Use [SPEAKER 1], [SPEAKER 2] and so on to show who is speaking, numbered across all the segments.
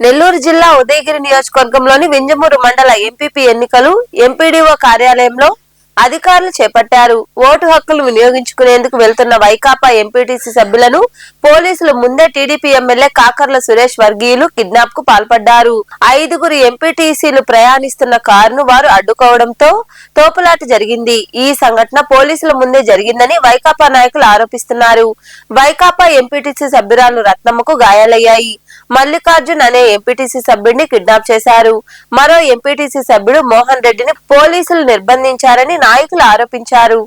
[SPEAKER 1] నెల్లూరు జిల్లా ఉదయగిరి నియోజకవర్గంలోని వింజమూరు మండల ఎంపీపీ ఎన్నికలు ఎంపీడీఓ కార్యాలయంలో అధికారులు చేపట్టారు. ఓటు హక్కులు వినియోగించుకునేందుకు వెళ్తున్న వైకాపా ఎంపీటీసీ సభ్యులను పోలీసులు ముందే టీడీపీ ఎమ్మెల్యే కాకర్ల సురేష్ వర్గీయులు కిడ్నాప్ కు పాల్పడ్డారు. 5 ఎంపీటీసీలు ప్రయాణిస్తున్న కారును వారు అడ్డుకోవడంతో తోపులాట జరిగింది. ఈ సంఘటన పోలీసుల ముందే జరిగిందని వైకాపా నాయకులు ఆరోపిస్తున్నారు. వైకాపా ఎంపీటీసీ సభ్యురాలు రత్నమ్మకు గాయాలయ్యాయి. మల్లికార్జున్ అనే ఎంపీటీసీ సభ్యుడిని కిడ్నాప్ చేశారు. మరో ఎంపీటీసీ సభ్యుడు మోహన్ రెడ్డిని పోలీసులు నిర్బంధించారని నాయకులు ఆరోపించారు.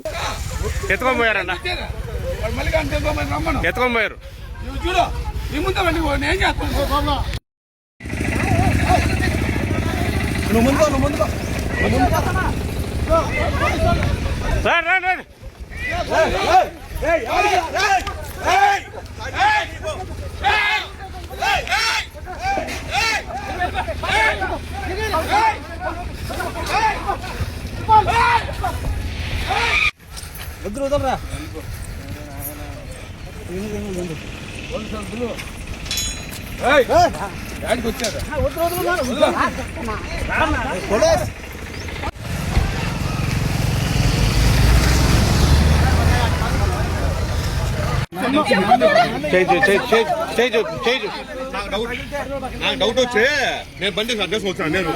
[SPEAKER 2] డౌట్ వచ్చే నేను బండి అడ్రస్ వచ్చాను నేను